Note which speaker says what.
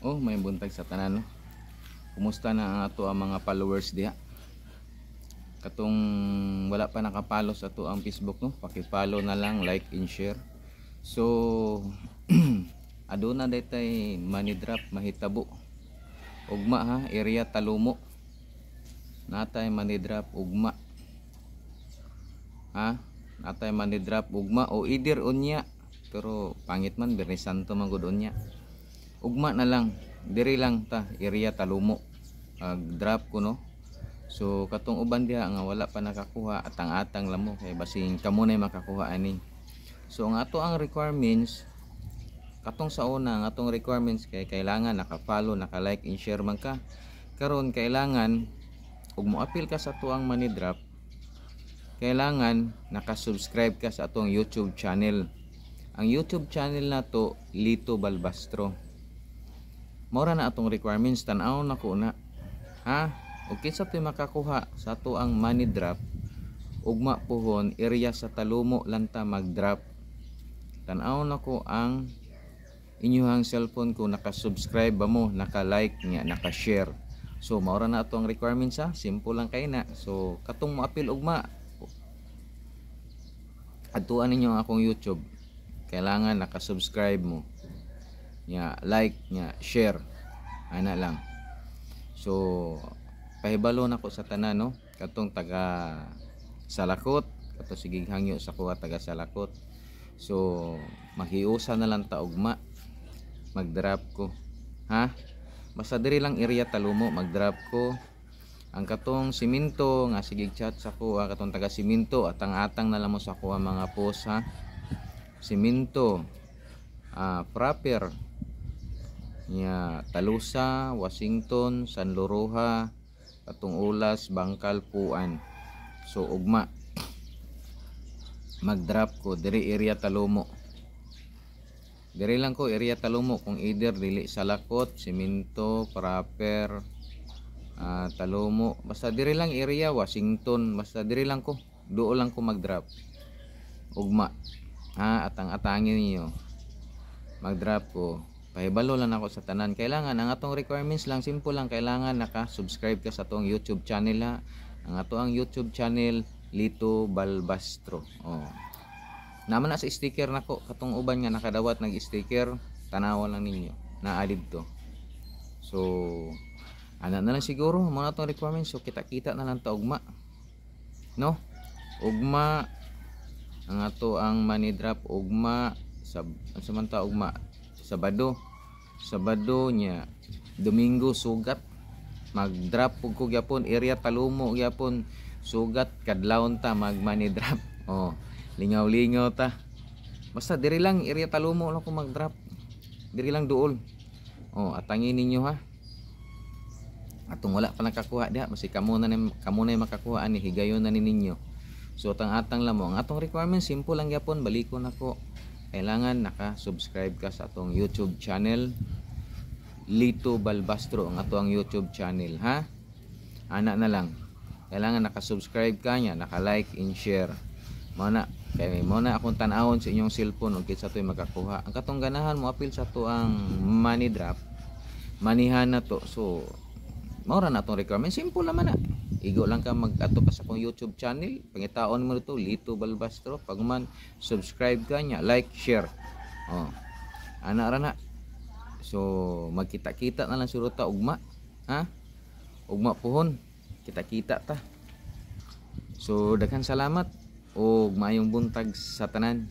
Speaker 1: Oh, may buntag sa tanan no. Kumusta na ang ato ang mga followers diha? Katong wala pa nakapalo sa ato ang Facebook no, paki-follow na lang, like and share. So aduna daytay money drop mahitabo. Ugma ha, area Talumo. Natay money drop ugma. Ha? Natay money drop ugma o either unya. Pero pangit man Birni Santo man gud unya. Ugma na lang, diri lang ta area Talumo. Drop ko no. So katong uban diha nga wala pa nakakuha atang-atang lamo kay basing kamo nay makakuha ani. So ang ato ang requirements katong sa una ang atong requirements kay kailangan naka-follow, naka-like and share man ka. Karon kailangan ug mo-appeal ka sa tuang money drop, kailangan naka-subscribe ka sa atong YouTube channel. Ang YouTube channel na to Lito Balbastro. Mora na atong requirements, tan-aw na ko na. Ha? O kinsa to'y makakuha sa ato ang money drop, ugma pohon area sa Talumo lanta mag-drop. Tan-aw na ko ang inyuhang cellphone kung naka-subscribe ba mo, naka-like nga, naka-share. So maura na ato ang requirements ha, simple lang kay na. So katong mo-appeal ugma, adtuan ninyo ang akong YouTube. Kailangan naka-subscribe mo. Nya like, nya share. Ana lang. So pahibalo na ko sa tanan no, katong taga Salakot, kato sige hangyo sa kuha taga Salakot. So maghiusa na lang ta ugma, mag-drop ko. Ha? Basta diri lang area Talumo mag-drop ko. Ang katong simento nga sige chat sa ko, katong taga simento atang-atang na lang mo sa kuha mga post ha. Simento, proper nya Talusa, Washington, San Loroja, katong Ulas, Bangkal, Puan. So ugma mag-drop ko diri area Talumo. Diri lang ko area Talumo kung either dili Salakot, Simento, Proper, Talumo, basta diri lang area Washington, basta diri lang ko, duo lang ko mag-drop. Ugma. Atang-atangin niyo. Mag-drop ko. Pahibalo lang ako sa tanan. Kailangan ang atong requirements lang simple lang, kailangan naka-subscribe ka sa atong YouTube channel ha. Ang ato ang YouTube channel Lito Balbastro. Naman na sa sticker nako, katong uban nga nakadawat nag-sticker, tanawan lang ninyo. Na-added to. So ana na lang siguro mga atong requirements. So kita-kita na lang ta ugma. No? Ugma ang ato ang money drop ugma sa samanta ugma Sabado nya Domingo sugat mag-drop ko gyapon area Talumo gyapon sugat kadlawon ta mag money drop. Lingaw-lingaw ta. Basta diri lang area Talumo lang ko mag-drop. Diri lang duol. Atangin ninyo ha. Atong wala pa nakakuha diha, basi kamo na makakuha ani, higayon na ninyo. So atang-atang lang mo. Ang atong requirements simple lang gyapon, balikon nako. Kailangan naka-subscribe ka sa atong YouTube channel Lito Balbastro, ang ato ang YouTube channel ha. Ana na lang. Kailangan naka-subscribe ka nya, naka-like and share. Muna kay muna akong tan-awon sa inyong cellphone ug kinsa toy makakuha. Ang katong ganahan mo apil sa to ang money drop. Manihan na to. So maura na atong requirement, simple naman na. Igo lang ka mag-ato ka sa akong YouTube channel, pangitaon mo dito Lito Balbastro, pag man subscribe ka nya, like, share. Ana ra na. So magkita-kita na lang suro ta ugma, ha? Ugma pohon, kita-kita ta. So daghan salamat ug maayong buntag sa tanan.